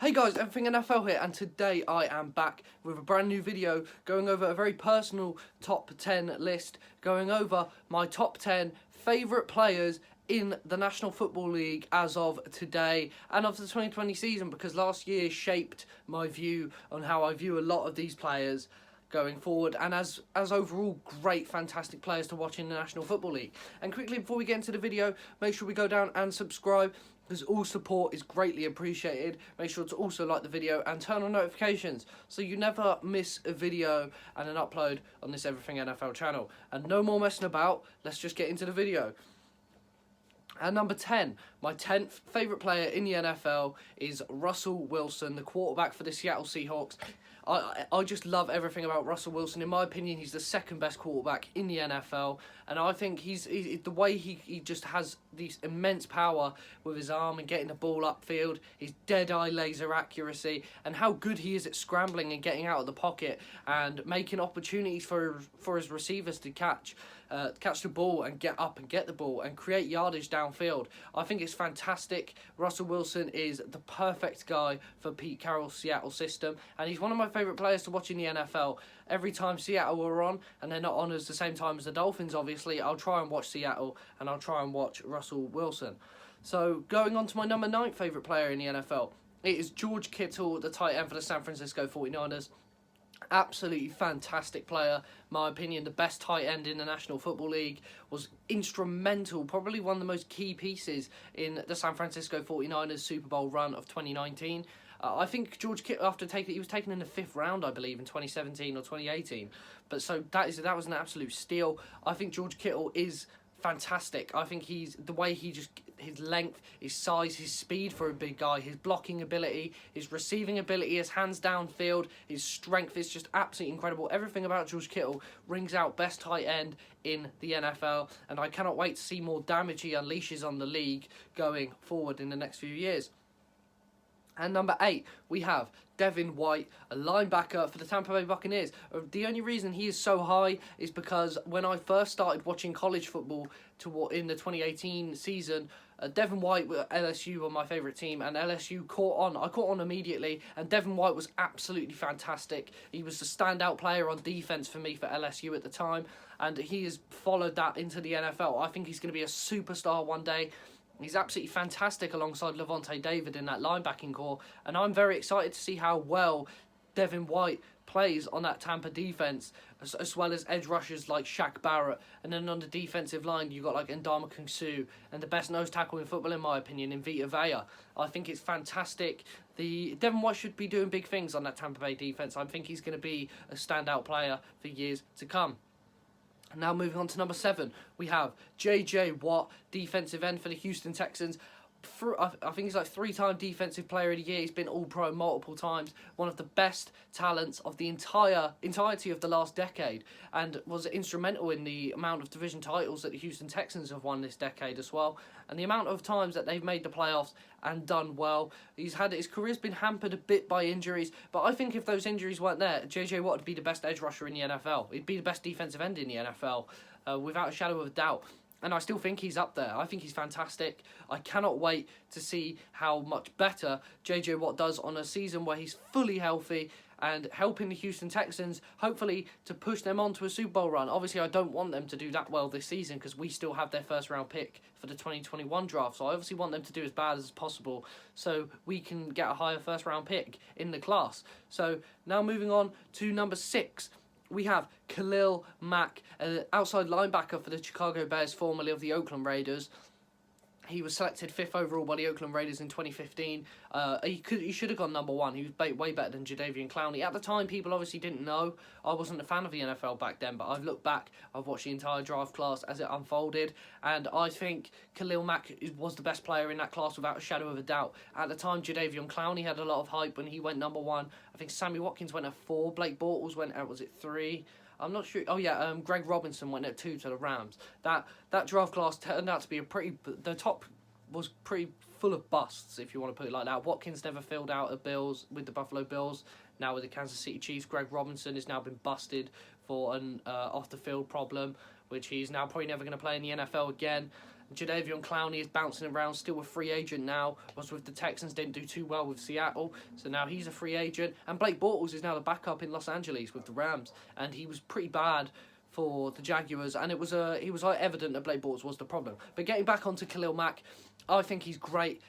Hey guys, Everything NFL here, and today I am back with a brand new video going over a very personal top 10 list, going over my top 10 favourite players in the National Football League as of today and of the 2020 season, because last year shaped my view on how I view a lot of these players going forward, and as overall great, fantastic players to watch in the National Football League. And quickly, before we get into the video, make sure we go down and subscribe, because all support is greatly appreciated. Make sure to also like the video and turn on notifications so you never miss a video and an upload on this Everything NFL channel. And no more messing about, let's just get into the video. And number 10, my 10th favourite player in the NFL is Russell Wilson, the quarterback for the Seattle Seahawks. I just love everything about Russell Wilson. In my opinion, he's the second best quarterback in the NFL, and I think he's the way he just has this immense power with his arm and getting the ball upfield, his dead-eye laser accuracy, and how good he is at scrambling and getting out of the pocket and making opportunities for his receivers to catch the ball and get up and get the ball and create yardage downfield. I think it's fantastic. Russell Wilson is the perfect guy for Pete Carroll's Seattle system, and he's one of my favourite players to watch in the NFL. Every time Seattle are on, and they're not on at the same time as the Dolphins, obviously, I'll try and watch Seattle, and I'll try and watch Russell Wilson. So, going on to my number 9 favourite player in the NFL, it is George Kittle, the tight end for the San Francisco 49ers. Absolutely fantastic player. My opinion, the best tight end in the National Football League, was instrumental, probably one of the most key pieces in the San Francisco 49ers Super Bowl run of 2019. I think George Kittle, he was taken in the 5th round, I believe, in 2017 or 2018. But so that was an absolute steal. I think George Kittle is fantastic. I think his length, his size, his speed for a big guy, his blocking ability, his receiving ability, his hands downfield, his strength is just absolutely incredible. Everything about George Kittle rings out best tight end in the NFL, and I cannot wait to see more damage he unleashes on the league going forward in the next few years. And number 8, we have Devon White, a linebacker for the Tampa Bay Buccaneers. The only reason he is so high is because when I first started watching college football in the 2018 season, Devon White, LSU were my favourite team, and LSU caught on. I caught on immediately, and Devon White was absolutely fantastic. He was the standout player on defence for me for LSU at the time, and he has followed that into the NFL. I think he's going to be a superstar one day. He's absolutely fantastic alongside Levante David in that linebacking core, and I'm very excited to see how well Devon White plays on that Tampa defense, as well as edge rushers like Shaq Barrett. And then on the defensive line, you've got like Ndamukong Suh and the best nose tackle in football, in my opinion, in Vita Vea. I think it's fantastic. Devon White should be doing big things on that Tampa Bay defense. I think he's going to be a standout player for years to come. Now moving on to number 7, we have J.J. Watt, defensive end for the Houston Texans. I think he's like 3-time defensive player of the year. He's been all-pro multiple times. One of the best talents of the entirety of the last decade, and was instrumental in the amount of division titles that the Houston Texans have won this decade as well, and the amount of times that they've made the playoffs and done well. His career's been hampered a bit by injuries, but I think if those injuries weren't there, J.J. Watt would be the best edge rusher in the NFL. He'd be the best defensive end in the NFL, without a shadow of a doubt. And I still think he's up there. I think he's fantastic. I cannot wait to see how much better J.J. Watt does on a season where he's fully healthy and helping the Houston Texans, hopefully, to push them on to a Super Bowl run. Obviously, I don't want them to do that well this season because we still have their first-round pick for the 2021 draft. So I obviously want them to do as bad as possible so we can get a higher first-round pick in the class. So now moving on to number 6. We have Khalil Mack, an outside linebacker for the Chicago Bears, formerly of the Oakland Raiders. He was selected 5th overall by the Oakland Raiders in 2015. He should have gone number 1. He was way better than Jadeveon Clowney. At the time, people obviously didn't know. I wasn't a fan of the NFL back then, but I've looked back. I've watched the entire draft class as it unfolded, and I think Khalil Mack was the best player in that class without a shadow of a doubt. At the time, Jadeveon Clowney had a lot of hype when he went number 1. I think Sammy Watkins went at 4. Blake Bortles went at, was it 3? I'm not sure. Oh yeah, Greg Robinson went at 2 to the Rams. That draft class turned out to be the top was pretty full of busts, if you want to put it like that. Watkins never filled out with the Buffalo Bills. Now with the Kansas City Chiefs, Greg Robinson has now been busted for an off the field problem, which he's now probably never going to play in the NFL again. Jadeveon Clowney is bouncing around, still a free agent now. Was with the Texans, didn't do too well with Seattle, so now he's a free agent. And Blake Bortles is now the backup in Los Angeles with the Rams, and he was pretty bad for the Jaguars, and it was evident that Blake Bortles was the problem. But getting back onto Khalil Mack, I think he's great,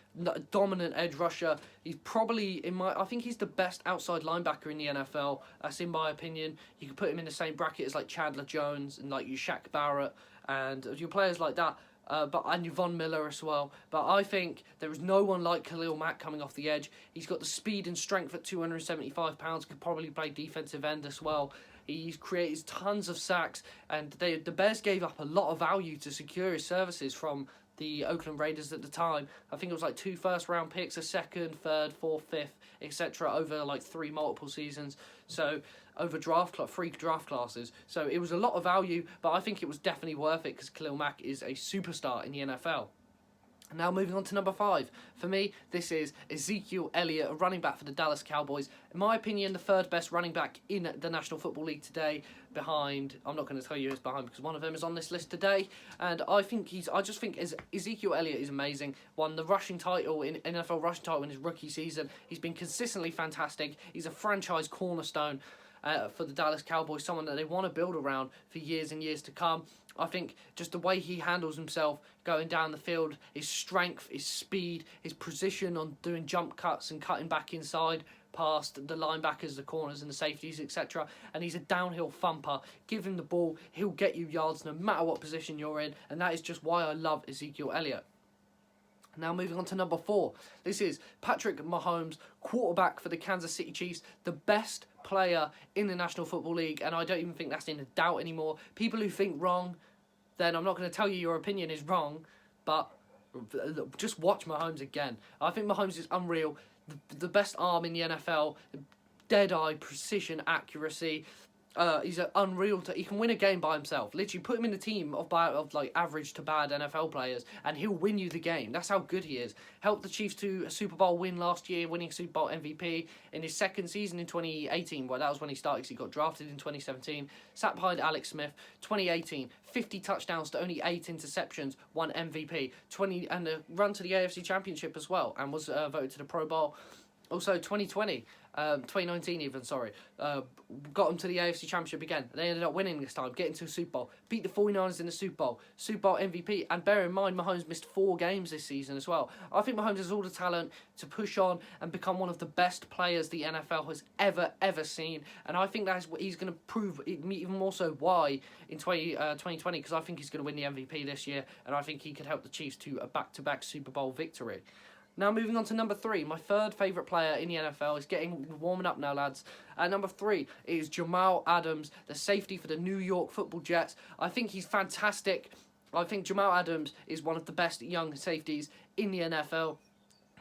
dominant edge rusher. He's probably I think he's the best outside linebacker in the NFL. That's in my opinion. You can put him in the same bracket as like Chandler Jones and like your Shaq Barrett and your players like that. And your Von Miller as well. But I think there is no one like Khalil Mack coming off the edge. He's got the speed and strength at 275 pounds. Could probably play defensive end as well. He's created tons of sacks, and the Bears gave up a lot of value to secure his services from the Oakland Raiders at the time. I think it was like 2 first-round picks, a second, third, fourth, fifth, etc. over like 3 multiple seasons. So over 3 draft classes. So it was a lot of value, but I think it was definitely worth it because Khalil Mack is a superstar in the NFL. Now moving on to number 5. For me, this is Ezekiel Elliott, a running back for the Dallas Cowboys. In my opinion, the 3rd best running back in the National Football League today, behind, I'm not going to tell you who's behind because one of them is on this list today. And I just think Ezekiel Elliott is amazing. Won the rushing title in NFL rushing title in his rookie season. He's been consistently fantastic. He's a franchise cornerstone for the Dallas Cowboys, someone that they want to build around for years and years to come. I think just the way he handles himself going down the field, his strength, his speed, his precision on doing jump cuts and cutting back inside past the linebackers, the corners and the safeties, etc. And he's a downhill thumper. Give him the ball, he'll get you yards no matter what position you're in. And that is just why I love Ezekiel Elliott. Now moving on to number 4. This is Patrick Mahomes, quarterback for the Kansas City Chiefs, the best player in the National Football League, and I don't even think that's in a doubt anymore. People who think wrong, then I'm not going to tell you your opinion is wrong, but just watch Mahomes again. I think Mahomes is unreal, the best arm in the NFL, dead-eye precision accuracy. He's unreal. He can win a game by himself. Literally, put him in a team of like average to bad NFL players, and he'll win you the game. That's how good he is. Helped the Chiefs to a Super Bowl win last year, winning Super Bowl MVP in his 2nd season in 2018. Well, that was when he started because he got drafted in 2017. Sat behind Alex Smith. 2018, 50 touchdowns to only 8 interceptions, won MVP. And a run to the AFC Championship as well, and was voted to the Pro Bowl. Also, 2019 even, got them to the AFC Championship again. They ended up winning this time, getting to a Super Bowl. Beat the 49ers in the Super Bowl MVP. And bear in mind, Mahomes missed 4 games this season as well. I think Mahomes has all the talent to push on and become one of the best players the NFL has ever seen. And I think that's what he's going to prove, even more so why in 2020, because I think he's going to win the MVP this year. And I think he could help the Chiefs to a back-to-back Super Bowl victory. Now moving on to number 3, my 3rd favourite player in the NFL is warming up now, lads. At number 3 is Jamal Adams, the safety for the New York Football Jets. I think he's fantastic. I think Jamal Adams is one of the best young safeties in the NFL.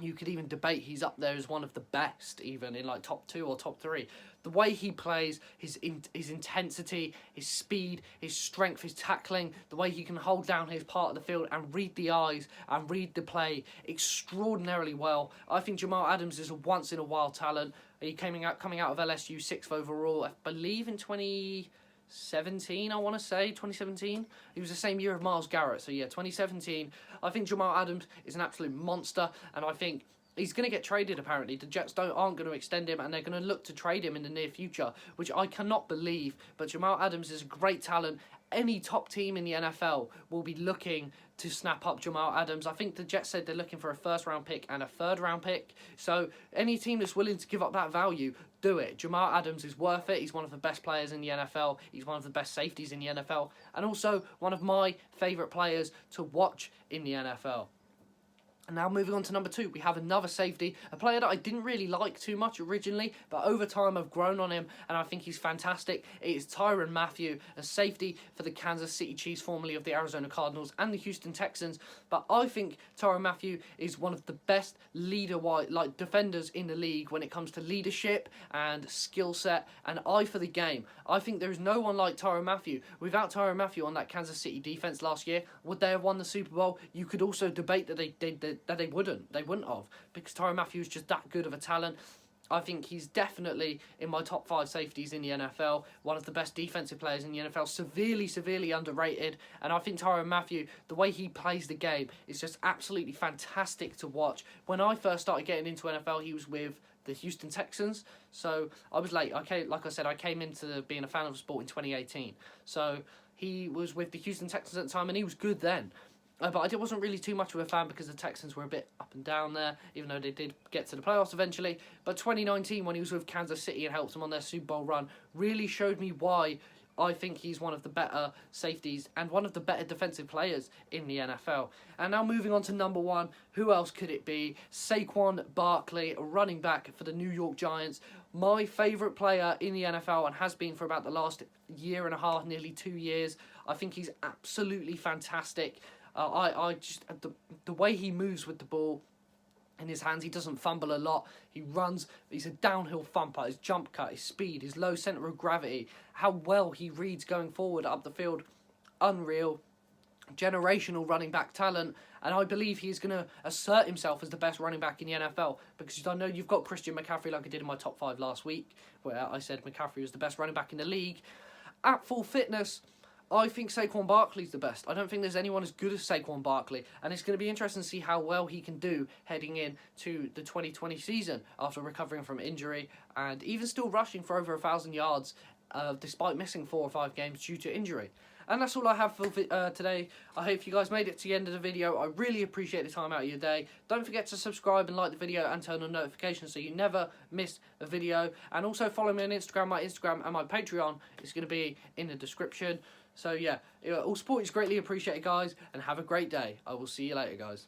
You could even debate he's up there as one of the best, even in like top 2 or top 3. The way he plays, his intensity, his speed, his strength, his tackling, the way he can hold down his part of the field and read the eyes and read the play extraordinarily well. I think Jamal Adams is a once-in-a-while talent. He coming out of LSU 6th overall, I believe in 2017, I want to say, 2017. He was the same year of Myles Garrett, so yeah, 2017. I think Jamal Adams is an absolute monster, and I think he's going to get traded, apparently. The Jets aren't going to extend him, and they're going to look to trade him in the near future, which I cannot believe. But Jamal Adams is a great talent. Any top team in the NFL will be looking to snap up Jamal Adams. I think the Jets said they're looking for a 1st-round pick and a 3rd-round pick. So any team that's willing to give up that value, do it. Jamal Adams is worth it. He's one of the best players in the NFL. He's one of the best safeties in the NFL. And also one of my favourite players to watch in the NFL. And now moving on to number 2, we have another safety, a player that I didn't really like too much originally, but over time I've grown on him, and I think he's fantastic. It is Tyrone Matthews, a safety for the Kansas City Chiefs, formerly of the Arizona Cardinals and the Houston Texans. But I think Tyrone Matthews is one of the best defenders in the league when it comes to leadership and skill set and eye for the game. I think there is no one like Tyrone Matthews. Without Tyrone Matthews on that Kansas City defense last year, would they have won the Super Bowl? You could also debate that they wouldn't have, because Tyrone Matthews is just that good of a talent. I think he's definitely in my top 5 safeties in the NFL. One of the best defensive players in the NFL. Severely, severely underrated. And I think Tyrone Matthews, the way he plays the game is just absolutely fantastic to watch. When I first started getting into NFL, he was with the Houston Texans. So I was late. Like I said, I came into being a fan of the sport in 2018. So he was with the Houston Texans at the time, and he was good then. But I wasn't really too much of a fan because the Texans were a bit up and down there, even though they did get to the playoffs eventually. But 2019, when he was with Kansas City and helped them on their Super Bowl run, really showed me why I think he's one of the better safeties and one of the better defensive players in the NFL. And now moving on to number 1, who else could it be? Saquon Barkley, a running back for the New York Giants. My favourite player in the NFL and has been for about the last year and a half, nearly 2 years. I think he's absolutely fantastic. I just the way he moves with the ball in his hands, he doesn't fumble a lot. He runs. He's a downhill thumper. His jump cut, his speed, his low centre of gravity, how well he reads going forward up the field, unreal. Generational running back talent, and I believe he's going to assert himself as the best running back in the NFL, because I know you've got Christian McCaffrey, like I did in my top 5 last week, where I said McCaffrey was the best running back in the league. At full fitness, I think Saquon Barkley's the best. I don't think there's anyone as good as Saquon Barkley, and it's going to be interesting to see how well he can do heading into the 2020 season after recovering from injury and even still rushing for over 1,000 yards despite missing 4 or 5 games due to injury. And that's all I have for today. I hope you guys made it to the end of the video. I really appreciate the time out of your day. Don't forget to subscribe and like the video and turn on notifications so you never miss a video. And also follow me on Instagram. My Instagram and my Patreon is going to be in the description. So yeah, all support is greatly appreciated, guys, and have a great day. I will see you later, guys.